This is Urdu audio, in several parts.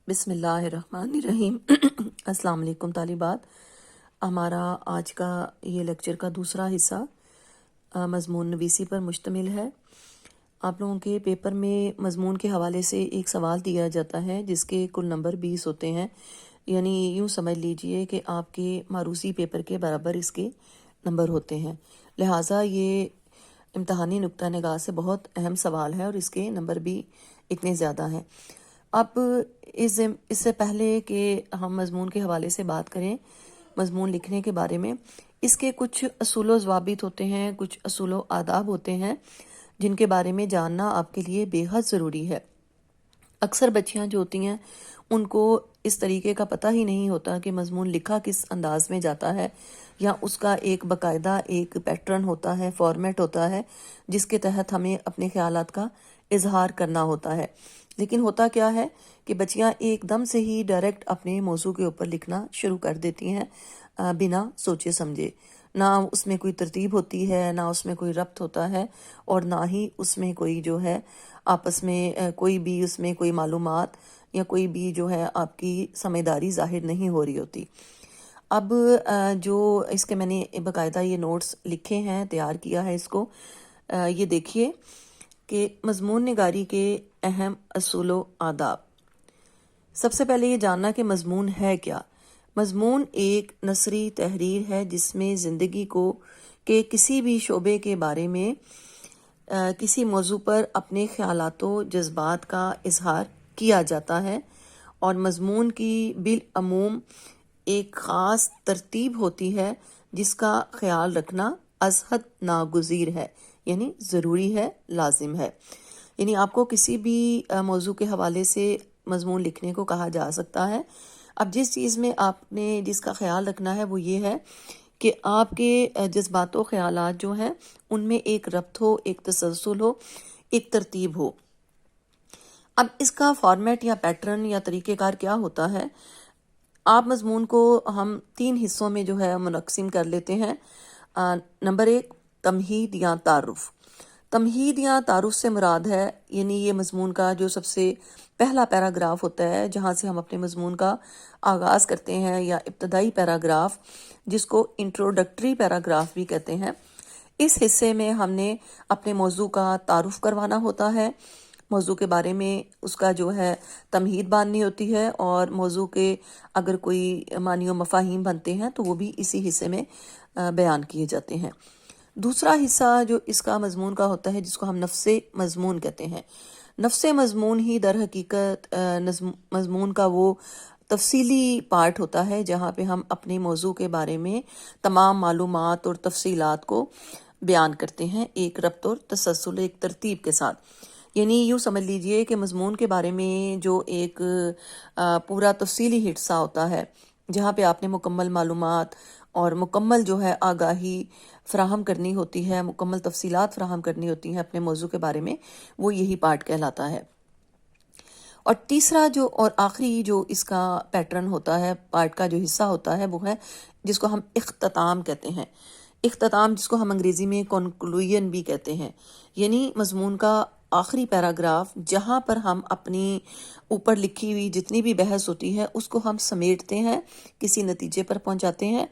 بسم اللہ الرحمن الرحیم۔ السلام علیکم طالبات۔ ہمارا آج کا یہ لیکچر کا دوسرا حصہ مضمون نویسی پر مشتمل ہے۔ آپ لوگوں کے پیپر میں مضمون کے حوالے سے ایک سوال دیا جاتا ہے جس کے کل نمبر 20 ہوتے ہیں، یعنی یوں سمجھ لیجئے کہ آپ کے معروضی پیپر کے برابر اس کے نمبر ہوتے ہیں، لہٰذا یہ امتحانی نقطہ نگاہ سے بہت اہم سوال ہے اور اس کے نمبر بھی اتنے زیادہ ہیں۔ اب اس سے پہلے کہ ہم مضمون کے حوالے سے بات کریں، مضمون لکھنے کے بارے میں، اس کے کچھ اصول و ضوابط ہوتے ہیں، کچھ اصول و آداب ہوتے ہیں جن کے بارے میں جاننا آپ کے لیے بے حد ضروری ہے۔ اکثر بچیاں جو ہوتی ہیں ان کو اس طریقے کا پتہ ہی نہیں ہوتا کہ مضمون لکھا کس انداز میں جاتا ہے، یا اس کا ایک باقاعدہ ایک پیٹرن ہوتا ہے، فارمیٹ ہوتا ہے جس کے تحت ہمیں اپنے خیالات کا اظہار کرنا ہوتا ہے۔ لیکن ہوتا کیا ہے کہ بچیاں ایک دم سے ہی ڈائریکٹ اپنے موضوع کے اوپر لکھنا شروع کر دیتی ہیں بنا سوچے سمجھے۔ نہ اس میں کوئی ترتیب ہوتی ہے، نہ اس میں کوئی ربط ہوتا ہے، اور نہ ہی اس میں کوئی جو ہے آپس میں کوئی بھی اس میں کوئی معلومات یا کوئی بھی جو ہے آپ کی سمجھداری ظاہر نہیں ہو رہی ہوتی۔ اب جو اس کے میں نے باقاعدہ یہ نوٹس لکھے ہیں، تیار کیا ہے اس کو، یہ دیکھیے کہ مضمون نگاری کے اہم اصول و آداب۔ سب سے پہلے یہ جاننا کہ مضمون ہے کیا۔ مضمون ایک نثری تحریر ہے جس میں زندگی کے کسی بھی شعبے کے بارے میں کسی موضوع پر اپنے خیالات و جذبات کا اظہار کیا جاتا ہے، اور مضمون کی بالعموم ایک خاص ترتیب ہوتی ہے جس کا خیال رکھنا از حد ناگزیر ہے، یعنی ضروری ہے، لازم ہے۔ یعنی آپ کو کسی بھی موضوع کے حوالے سے مضمون لکھنے کو کہا جا سکتا ہے۔ اب جس چیز میں آپ نے جس کا خیال رکھنا ہے وہ یہ ہے کہ آپ کے جذبات و خیالات جو ہیں ان میں ایک ربط ہو، ایک تسلسل ہو، ایک ترتیب ہو۔ اب اس کا فارمیٹ یا پیٹرن یا طریقہ کار کیا ہوتا ہے؟ آپ مضمون کو ہم 3 حصوں میں جو ہے منقسم کر لیتے ہیں۔ نمبر 1، تمہید یا تعارف۔ تمہید یا تعارف سے مراد ہے، یعنی یہ مضمون کا جو سب سے پہلا پیراگراف ہوتا ہے جہاں سے ہم اپنے مضمون کا آغاز کرتے ہیں، یا ابتدائی پیراگراف جس کو انٹروڈکٹری پیراگراف بھی کہتے ہیں۔ اس حصے میں ہم نے اپنے موضوع کا تعارف کروانا ہوتا ہے، موضوع کے بارے میں اس کا جو ہے تمہید باندھنی ہوتی ہے، اور موضوع کے اگر کوئی معنی و مفاہیم بنتے ہیں تو وہ بھی اسی حصے میں بیان کیے جاتے ہیں۔ دوسرا حصہ جو اس کا مضمون کا ہوتا ہے جس کو ہم نفس مضمون کہتے ہیں۔ نفس مضمون ہی در حقیقت مضمون کا وہ تفصیلی پارٹ ہوتا ہے جہاں پہ ہم اپنے موضوع کے بارے میں تمام معلومات اور تفصیلات کو بیان کرتے ہیں، ایک ربط اور تسلسل، ایک ترتیب کے ساتھ۔ یعنی یوں سمجھ لیجئے کہ مضمون کے بارے میں جو ایک پورا تفصیلی حصہ ہوتا ہے جہاں پہ آپ نے مکمل معلومات اور مکمل جو ہے آگاہی فراہم کرنی ہوتی ہے، مکمل تفصیلات فراہم کرنی ہوتی ہیں اپنے موضوع کے بارے میں، وہ یہی پارٹ کہلاتا ہے۔ اور تیسرا جو اور آخری جو اس کا پیٹرن ہوتا ہے، پارٹ کا جو حصہ ہوتا ہے، وہ ہے جس کو ہم اختتام کہتے ہیں۔ اختتام جس کو ہم انگریزی میں کنکلوژن بھی کہتے ہیں، یعنی مضمون کا آخری پیراگراف جہاں پر ہم اپنی اوپر لکھی ہوئی جتنی بھی بحث ہوتی ہے اس کو ہم سمیٹتے ہیں، کسی نتیجے پر پہنچاتے ہیں،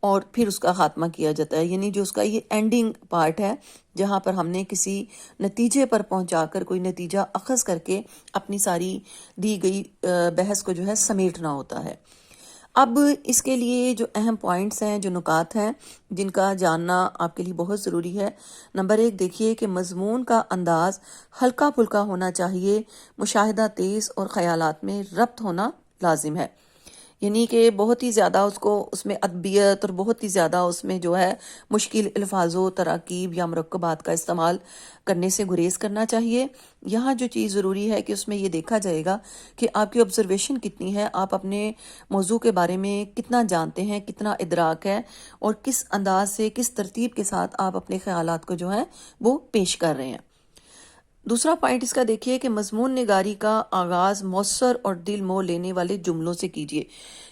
اور پھر اس کا خاتمہ کیا جاتا ہے۔ یعنی جو اس کا یہ اینڈنگ پارٹ ہے جہاں پر ہم نے کسی نتیجے پر پہنچا کر کوئی نتیجہ اخذ کر کے اپنی ساری دی گئی بحث کو جو ہے سمیٹنا ہوتا ہے۔ اب اس کے لیے جو اہم پوائنٹس ہیں، جو نکات ہیں جن کا جاننا آپ کے لیے بہت ضروری ہے۔ نمبر 1 دیکھیے کہ مضمون کا انداز ہلکا پھلکا ہونا چاہیے، مشاہدہ تیز اور خیالات میں ربط ہونا لازم ہے۔ یعنی کہ بہت ہی زیادہ اس میں ادبیت اور بہت ہی زیادہ اس میں جو ہے مشکل الفاظ و تراکیب یا مرکبات کا استعمال کرنے سے گریز کرنا چاہیے۔ یہاں جو چیز ضروری ہے کہ اس میں یہ دیکھا جائے گا کہ آپ کی آبزرویشن کتنی ہے، آپ اپنے موضوع کے بارے میں کتنا جانتے ہیں، کتنا ادراک ہے، اور کس انداز سے، کس ترتیب کے ساتھ آپ اپنے خیالات کو جو ہے وہ پیش کر رہے ہیں۔ دوسرا پوائنٹ اس کا دیکھیے کہ مضمون نگاری کا آغاز مؤثر اور دل مو لینے والے جملوں سے کیجیے۔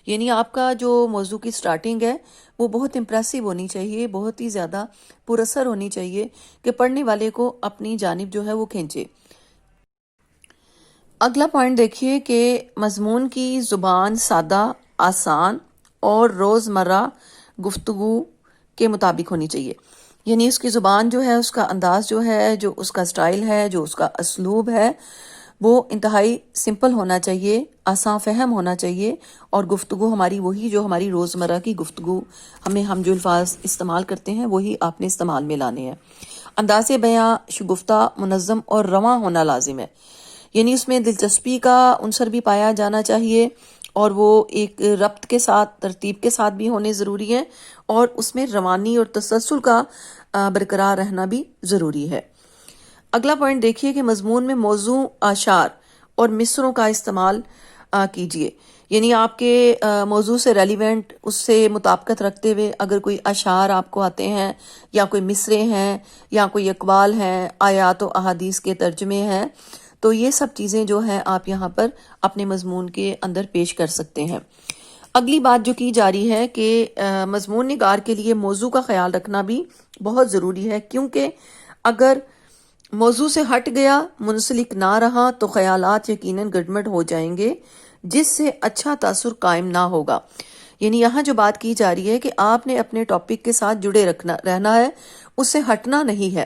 یعنی آپ کا جو موضوع کی سٹارٹنگ ہے وہ بہت امپریسو ہونی چاہیے، بہت ہی زیادہ پر اثر ہونی چاہیے کہ پڑھنے والے کو اپنی جانب جو ہے وہ کھینچے۔ اگلا پوائنٹ دیکھیے کہ مضمون کی زبان سادہ، آسان اور روزمرہ گفتگو کے مطابق ہونی چاہیے. یعنی اس کی زبان جو ہے، اس کا انداز جو ہے، جو اس کا سٹائل ہے، جو اس کا اسلوب ہے، وہ انتہائی سمپل ہونا چاہیے، آسان فہم ہونا چاہیے، اور گفتگو ہماری وہی جو ہماری روزمرہ کی گفتگو ہم جو الفاظ استعمال کرتے ہیں وہی آپ نے استعمال میں لانے ہیں. انداز بیاں شگفتہ، منظم اور رواں ہونا لازم ہے. یعنی اس میں دلچسپی کا عنصر بھی پایا جانا چاہیے، اور وہ ایک ربط کے ساتھ، ترتیب کے ساتھ بھی ہونے ضروری ہے، اور اس میں روانی اور تسلسل کا برقرار رہنا بھی ضروری ہے. اگلا پوائنٹ دیکھیے کہ مضمون میں موضوع، اشعار اور مصروں کا استعمال کیجیے. یعنی آپ کے موضوع سے ریلیونٹ، اس سے مطابقت رکھتے ہوئے اگر کوئی اشعار آپ کو آتے ہیں، یا کوئی مصرے ہیں، یا کوئی اقوال ہیں، آیات و احادیث کے ترجمے ہیں، تو یہ سب چیزیں جو ہیں آپ یہاں پر اپنے مضمون کے اندر پیش کر سکتے ہیں. اگلی بات جو کی جا رہی ہے کہ مضمون نگار کے لیے موضوع کا خیال رکھنا بھی بہت ضروری ہے، کیونکہ اگر موضوع سے ہٹ گیا، منسلک نہ رہا، تو خیالات یقیناً گڈمڈ ہو جائیں گے، جس سے اچھا تاثر قائم نہ ہوگا. یعنی یہاں جو بات کی جا رہی ہے کہ آپ نے اپنے ٹاپک کے ساتھ جڑے رہنا ہے، اس سے ہٹنا نہیں ہے.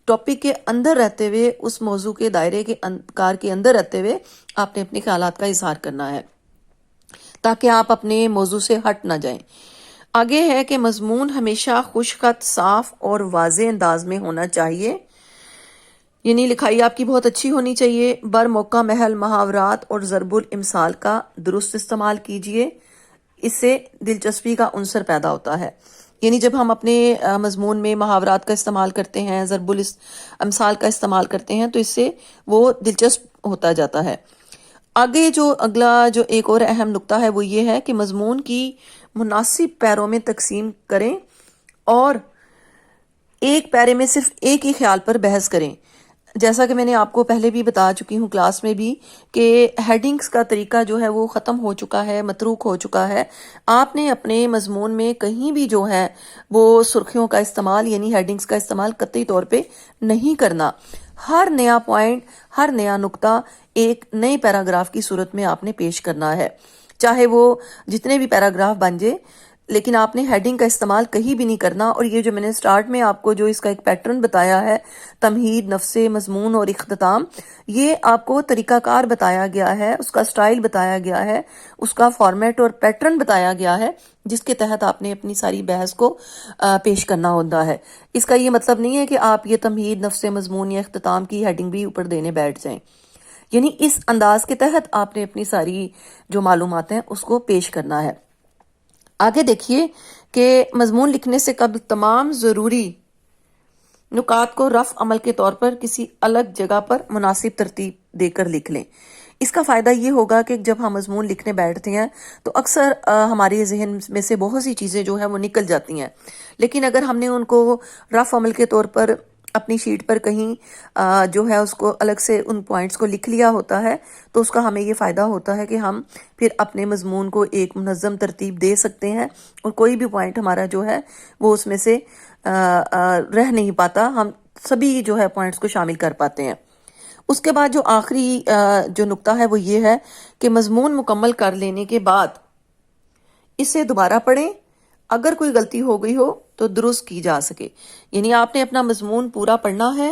ٹاپک کے اندر رہتے ہوئے، اس موضوع کے دائرے کے کار کے اندر رہتے ہوئے آپ نے اپنے خیالات کا اظہار کرنا ہے، تاکہ آپ اپنے موضوع سے ہٹ نہ جائیں. آگے ہے کہ مضمون ہمیشہ خوش خط، صاف اور واضح انداز میں ہونا چاہیے. یعنی لکھائی آپ کی بہت اچھی ہونی چاہیے. بر موقع محل محاورات اور ضرب الامثال کا درست استعمال کیجیے، اس سے دلچسپی کا عنصر پیدا ہوتا ہے. یعنی جب ہم اپنے مضمون میں محاورات کا استعمال کرتے ہیں، ضرب الامثال کا استعمال کرتے ہیں، تو اس سے وہ دلچسپ ہوتا جاتا ہے. آگے جو اگلا جو ایک اور اہم نقطہ ہے وہ یہ ہے کہ مضمون کی مناسب پیروں میں تقسیم کریں، اور ایک پیرے میں صرف ایک ہی خیال پر بحث کریں. جیسا کہ میں نے آپ کو پہلے بھی بتا چکی ہوں کلاس میں بھی کہ ہیڈنگز کا طریقہ جو ہے وہ ختم ہو چکا ہے، متروک ہو چکا ہے. آپ نے اپنے مضمون میں کہیں بھی جو ہے وہ سرخیوں کا استعمال، یعنی ہیڈنگز کا استعمال قطعی طور پہ نہیں کرنا. ہر نیا پوائنٹ، ہر نیا نقطہ ایک نئے پیراگراف کی صورت میں آپ نے پیش کرنا ہے، چاہے وہ جتنے بھی پیراگراف بن جائے، لیکن آپ نے ہیڈنگ کا استعمال کہیں بھی نہیں کرنا. اور یہ جو میں نے سٹارٹ میں آپ کو جو اس کا ایک پیٹرن بتایا ہے، تمہید، نفس، مضمون اور اختتام، یہ آپ کو طریقہ کار بتایا گیا ہے، اس کا سٹائل بتایا گیا ہے، اس کا فارمیٹ اور پیٹرن بتایا گیا ہے، جس کے تحت آپ نے اپنی ساری بحث کو پیش کرنا ہوتا ہے. اس کا یہ مطلب نہیں ہے کہ آپ یہ تمہید، نفس، مضمون یا اختتام کی ہیڈنگ بھی اوپر دینے بیٹھ جائیں. یعنی اس انداز کے تحت آپ نے اپنی ساری جو معلومات ہیں اس کو پیش کرنا ہے. آگے دیکھیے کہ مضمون لکھنے سے قبل تمام ضروری نکات کو رف عمل کے طور پر کسی الگ جگہ پر مناسب ترتیب دے کر لکھ لیں. اس کا فائدہ یہ ہوگا کہ جب ہم مضمون لکھنے بیٹھتے ہیں تو اکثر ہمارے ذہن میں سے بہت سی چیزیں جو ہیں وہ نکل جاتی ہیں، لیکن اگر ہم نے ان کو رف عمل کے طور پر اپنی شیٹ پر کہیں جو ہے اس کو الگ سے ان پوائنٹس کو لکھ لیا ہوتا ہے، تو اس کا ہمیں یہ فائدہ ہوتا ہے کہ ہم پھر اپنے مضمون کو ایک منظم ترتیب دے سکتے ہیں، اور کوئی بھی پوائنٹ ہمارا جو ہے وہ اس میں سے رہ نہیں پاتا، ہم سبھی جو ہے پوائنٹس کو شامل کر پاتے ہیں. اس کے بعد جو آخری جو نقطہ ہے وہ یہ ہے کہ مضمون مکمل کر لینے کے بعد اسے دوبارہ پڑھیں، اگر کوئی غلطی ہو گئی ہو تو درست کی جا سکے. یعنی آپ نے اپنا مضمون پورا پڑھنا ہے،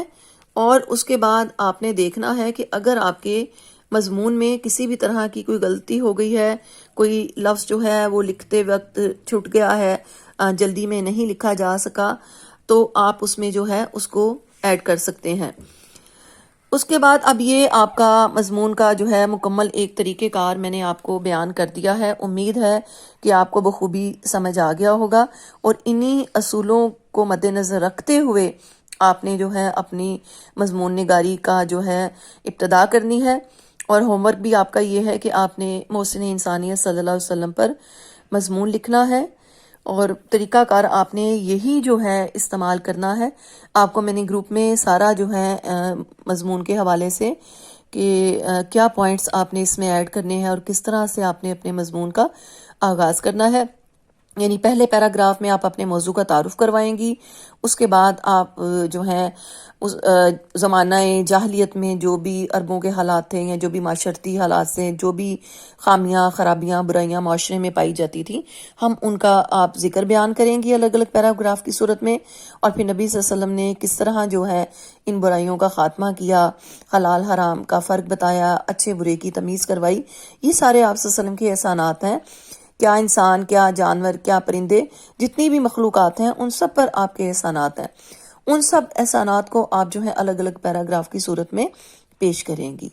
اور اس کے بعد آپ نے دیکھنا ہے کہ اگر آپ کے مضمون میں کسی بھی طرح کی کوئی غلطی ہو گئی ہے، کوئی لفظ جو ہے وہ لکھتے وقت چھوٹ گیا ہے، جلدی میں نہیں لکھا جا سکا، تو آپ اس میں جو ہے اس کو ایڈ کر سکتے ہیں. اس کے بعد اب یہ آپ کا مضمون کا جو ہے مکمل ایک طریقہ کار میں نے آپ کو بیان کر دیا ہے. امید ہے کہ آپ کو بخوبی سمجھ آ گیا ہوگا، اور انہی اصولوں کو مد نظر رکھتے ہوئے آپ نے جو ہے اپنی مضمون نگاری کا جو ہے ابتدا کرنی ہے. اور ہوم ورک بھی آپ کا یہ ہے کہ آپ نے محسن انسانیت صلی اللہ علیہ وسلم پر مضمون لکھنا ہے، اور طریقہ کار آپ نے یہی جو ہے استعمال کرنا ہے. آپ کو میں نے گروپ میں سارا جو ہے مضمون کے حوالے سے کہ کیا پوائنٹس آپ نے اس میں ایڈ کرنے ہیں اور کس طرح سے آپ نے اپنے مضمون کا آغاز کرنا ہے، یعنی پہلے پیراگراف میں آپ اپنے موضوع کا تعارف کروائیں گی، اس کے بعد آپ جو ہیں اس زمانہ جاہلیت میں جو بھی عربوں کے حالات تھے یا جو بھی معاشرتی حالات سے جو بھی خامیاں خرابیاں برائیاں معاشرے میں پائی جاتی تھیں، ہم ان کا آپ ذکر بیان کریں گی الگ الگ پیراگراف کی صورت میں، اور پھر نبی صلی اللہ علیہ وسلم نے کس طرح جو ہے ان برائیوں کا خاتمہ کیا، حلال حرام کا فرق بتایا، اچھے برے کی تمیز کروائی۔ یہ سارے آپ صلی اللہ علیہ وسلم کے احسانات ہیں۔ کیا انسان، کیا جانور، کیا پرندے، جتنی بھی مخلوقات ہیں ان سب پر آپ کے احسانات ہیں۔ ان سب احسانات کو آپ جو ہے الگ الگ پیراگراف کی صورت میں پیش کریں گی۔